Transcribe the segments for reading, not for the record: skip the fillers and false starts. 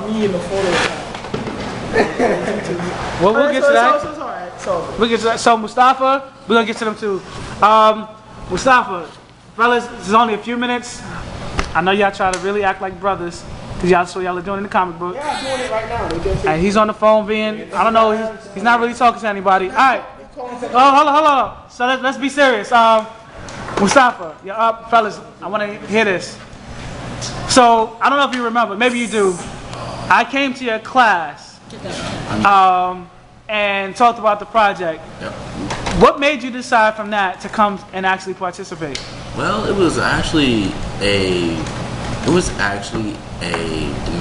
me in the photo. Well, we'll get to that. It's alright. So We'll get to that. So Mustafa, we're gonna get to them too. Mustafa, fellas, this is only a few minutes. I know y'all try to really act like brothers, cause y'all are doing in the comic book. yeah, I'm doing it right now. They just And he's on the phone being, I don't know, he's not really talking to anybody. All right. Oh, hold on. So let's be serious. Mustafa, you're up, fellas. I want to hear this. So I don't know if you remember, maybe you do. I came to your class and talked about the project. Yep. What made you decide from that to come and actually participate? Well, it was actually the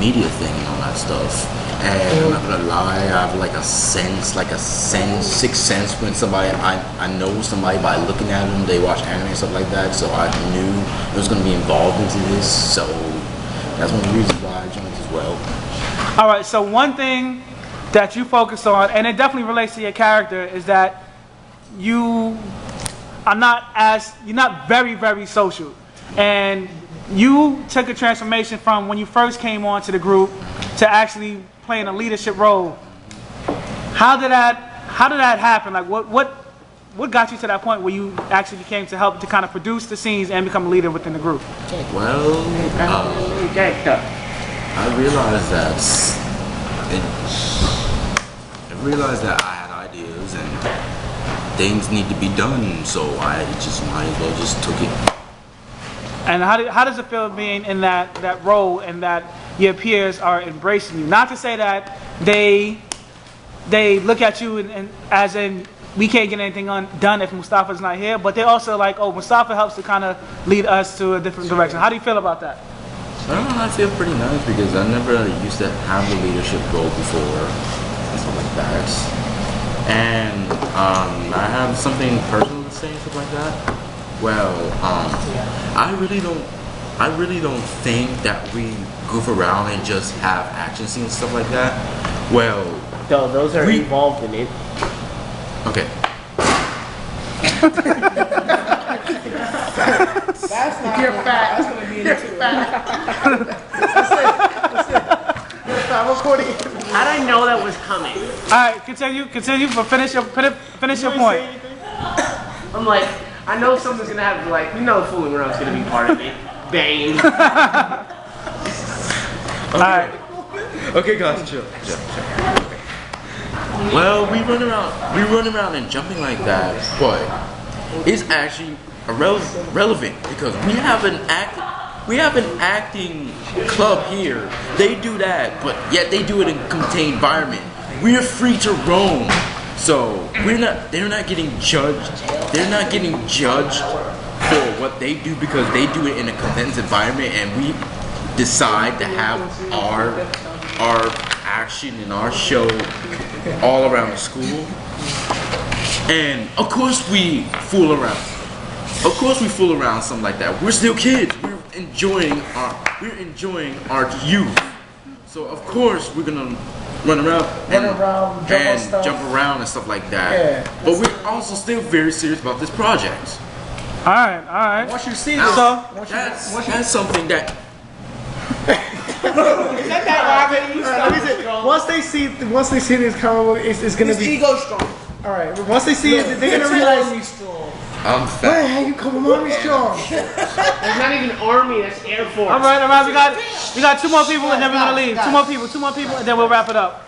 media thing and all that stuff. And I'm not gonna lie, I have like a sixth sense when I know somebody by looking at them, they watch anime and stuff like that, so I knew it was gonna be involved into this, so that's one of the reasons why I joined as well. Alright, so one thing that you focus on, and it definitely relates to your character, is that you're not very, very social. And you took a transformation from when you first came on to the group to actually playing a leadership role. How did that happen? Like what got you to that point where you actually came to help to kind of produce the scenes and become a leader within the group? Well, I realized that I had ideas and things need to be done, so I just might as well just took it. And how does it feel being in that role and that your peers are embracing you? Not to say that they look at you and as in we can't get anything done if Mustafa's not here, but they're also like, oh, Mustafa helps to kind of lead us to a different direction. How do you feel about that? I feel pretty nice because I never used to have a leadership role before and stuff like that. And I have something personal to say and stuff like that. Well, I really don't think that we goof around and just have action scenes and stuff like that. Well, no, those are involved in it. Okay. that's not. You're fat. That's gonna be in it too. That's it. You're fat. I'm recording it. How did I know that was coming? All right, continue, but finish your point. I'm like, I know something's gonna happen. Like, fooling around is gonna be part of it. Bang. All right. Okay, guys, chill. Well, we run around and jumping like that, but it's actually relevant because we have an acting club here. They do that, but yet they do it in a contained environment. We're free to roam, so they're not getting judged. They're not getting judged for what they do because they do it in a condensed environment, and we decide to have our action and our show all around the school. And of course we fool around. Something like that. We're still kids. We're enjoying our youth. So of course we're gonna run around and jump around and stuff like that. Yeah, but we're also still very serious about this project. All right. Once you see this, That's something that. Once they see this comic book, it's gonna be ego strong. All right. Once they see it, they're gonna realize. I'm fat. Hey, you come on, strong. That's not even army. That's Air Force. All right. We got two more people and then we're gonna leave. Two more people and then we'll wrap it up.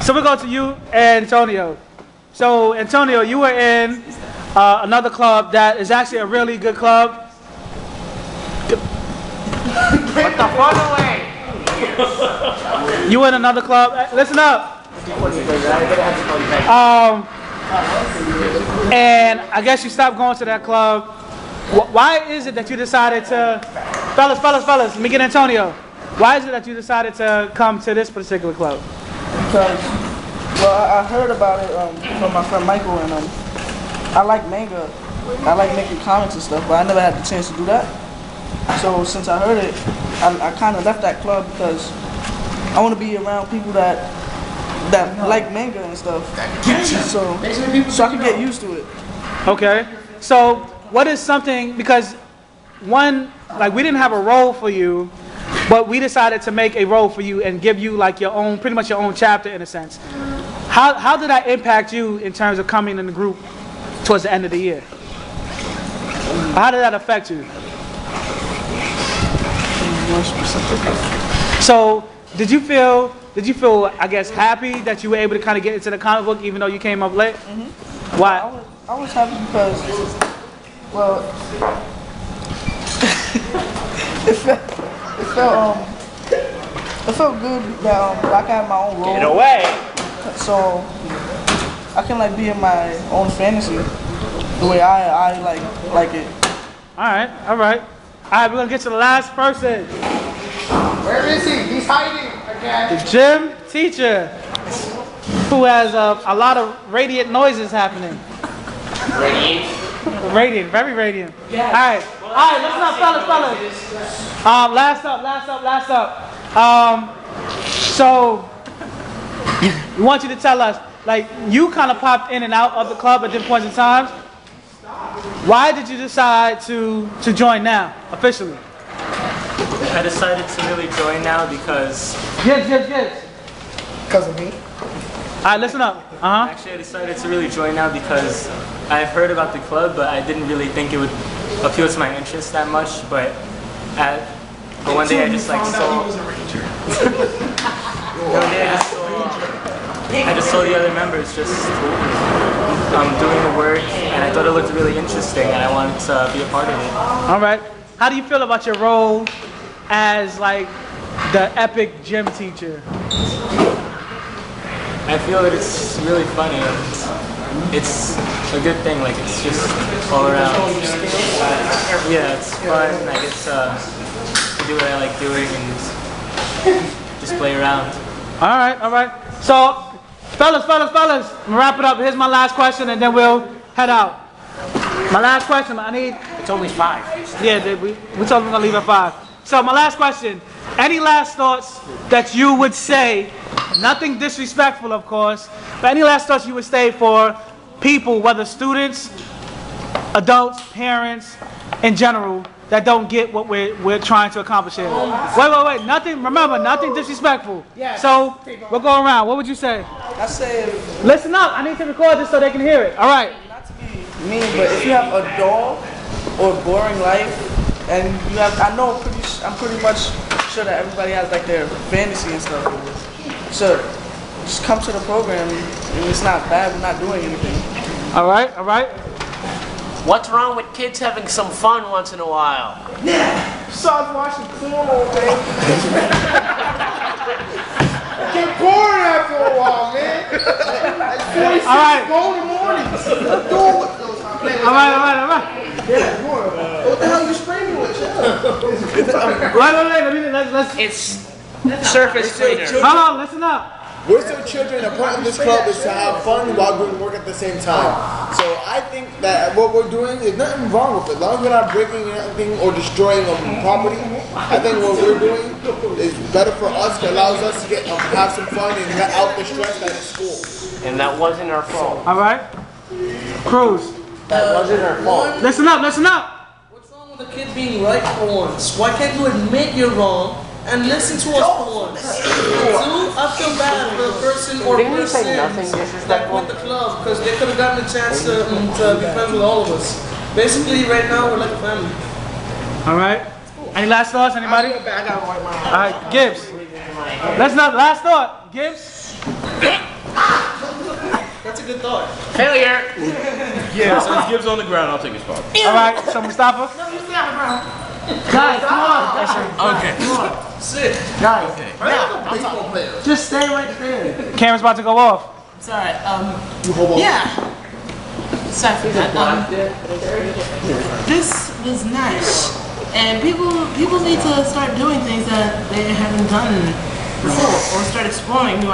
So we'll go to you, Antonio. So Antonio, you were in another club that is actually a really good club. What the fuck away? You in another club? Listen up. And I guess you stopped going to that club. Why is it that you decided to, fellas, let me get Antonio. Why is it that you decided to come to this particular club? Because, I heard about it from my friend Michael, and I like manga. I like making comics and stuff, but I never had the chance to do that. So since I heard it, I kind of left that club because I want to be around people that like manga and stuff. So I can get used to it. Okay. So what is something, because one, like we didn't have a role for you but we decided to make a role for you and give you like your own, pretty much your own chapter in a sense. How did that impact you in terms of coming in the group towards the end of the year? How did that affect you? More specific. So did you feel, I guess, happy that you were able to kind of get into the comic book even though you came up late? Mm-hmm. Why? I was happy because, well, it felt good that I can have my own role. Get away. So I can like be in my own fantasy the way I like it. All right, all right. All right, we're gonna get to the last person. Where is he? He's hiding again. The gym teacher, who has a lot of radiant noises happening. Radiant, very radiant. Yes. All right, listen up, fellas. Last up. So we want you to tell us, like, you kind of popped in and out of the club at different points in time. Why did you decide to join now, officially? I decided to really join now because... Yes. Because of me. All right, listen up. Actually, I decided to really join now because I've heard about the club, but I didn't really think it would appeal to my interests that much. But one day I just like saw... One day I just saw the other members just doing the work, and I thought it looked really interesting, and I wanted to be a part of it. All right. How do you feel about your role as like the epic gym teacher? I feel that it's really funny, and it's a good thing. Like, it's just all around. Yeah, it's fun. I get to do what I like doing and just play around. All right. So, fellas, I'm gonna wrap it up. Here's my last question, and then we'll head out. My last question, I need... It's only 5. Yeah, we told them to leave at 5. So, my last question, any last thoughts that you would say, nothing disrespectful, of course, but any last thoughts you would say for people, whether students, adults, parents, in general, that don't get what we're trying to accomplish here? Wait. Nothing disrespectful. So, we'll go around. What would you say? I say, Listen up. I need to record this so they can hear it. All right. not to be mean, but if you have a dull or boring life, and you have, I'm pretty much sure that everybody has like their fantasy and stuff. So just come to the program, and it's not bad. We're not doing anything. All right. What's wrong with kids having some fun once in a while? Besides watching porn all day. Get bored after a while, man. Like 46 All right. golden mornings. Let's do it. All right. Yeah, what the hell you screaming with? Wait. Let's. It's surface cleaner. Hold on. Listen up. We're still children. The point of this club is to have fun while doing work at the same time. So I think that what we're doing is nothing wrong with it. As long as we're not breaking anything or destroying property, I think what we're doing is better for us. It allows us to have some fun and get out the stress that is school. And that wasn't our fault. All right. Cruz. That wasn't our fault. Listen up. What's wrong with the kid being right for once? Why can't you admit you're wrong and listen to us for once? 2, I feel bad for the person or Didn't you say persons nothing that disrespectful? quit the club because they could have gotten a chance to be friends with all of us. Basically, right now, we're like a family. All right. Any last thoughts? Anybody? I gotta wipe my All right, Gibbs. Let's not. Last thought, Gibbs. That's a good thought. Failure. Yeah, since Gibbs on the ground, I'll take his spot. All right. So Mustafa. No, you stay on the ground. Guys, come on. Okay. Sit. Guys, Baseball players. just stay right there. Camera's about to go off. Sorry. Yeah. Sorry for that. This was nice, and people need to start doing things that they haven't done before, or start exploring new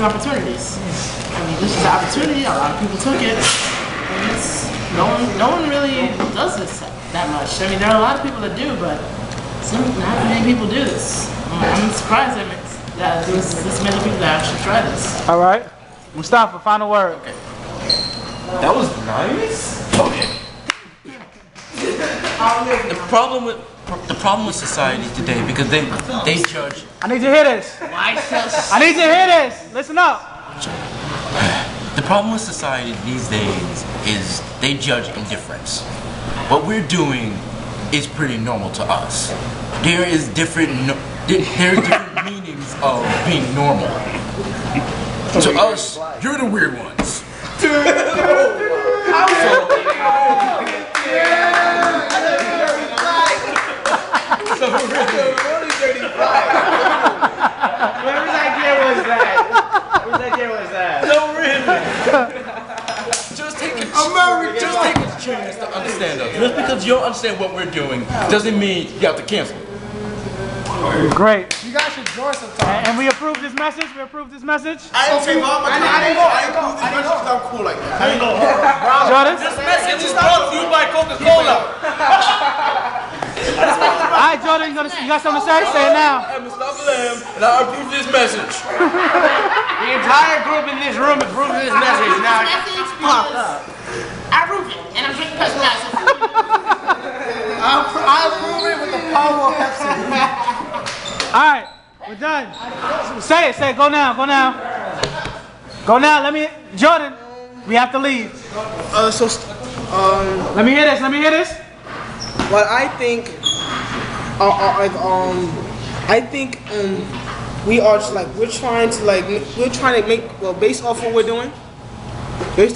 opportunities. I mean, this is an opportunity. A lot of people took it, and no one really does this that much. I mean, there are a lot of people that do, but not many people do this. I'm surprised that there's this many people that actually try this. All right. Mustafa, final word. Okay. That was nice. Okay. The the problem with society today because they judge. I need to hear this. I need to hear this. Listen up. The problem with society these days is they judge indifference. What we're doing is pretty normal to us. There are different meanings of being normal. To us, you're the weird ones. Whoever's idea was that? Whose idea was that? No, really. Just take a chance to understand us. Just because you don't understand what we're doing doesn't mean you have to cancel. Great. You guys should join sometime. And we approve this message? We approve this message? I didn't go. I didn't go because I'm cool like that. I didn't go. Jordan? This message is brought to you by Coca-Cola. Alright, Jordan, you got something to say? Say it now. I'm Mr. Lamb, and I approve this message. The entire group in this room approves this message. Now, Pop up. I approve it, and I'm drinking Pepsi now. I approve it with the power of Pepsi. Alright, we're done. Say it, go now, go now. Go now, Jordan, we have to leave. Let me hear this. Well, I think, we are just like we're trying to make based off what we're doing. We're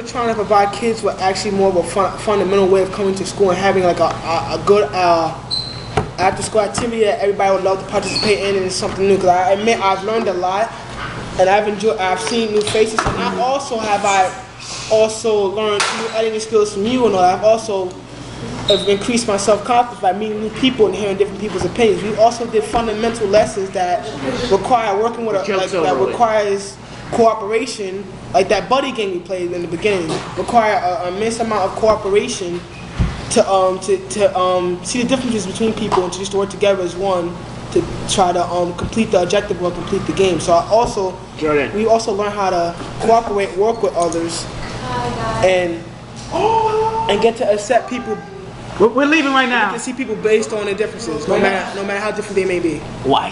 trying to provide kids with actually more of a fundamental way of coming to school and having like a good after school activity that everybody would love to participate in, and it's something new. Because I admit I've learned a lot, and I've seen new faces, and I've also learned new editing skills from you, and I've also increased my self-confidence by meeting new people and hearing different people's opinions. We also did fundamental lessons that require working with requires cooperation, like that buddy game we played in the beginning. Require an immense amount of cooperation to see the differences between people and to just work together as one to try to complete the objective or complete the game. So we also learn how to cooperate, work with others, and get to accept people. We're leaving right now. To see people based on their differences, no matter how different they may be. Why?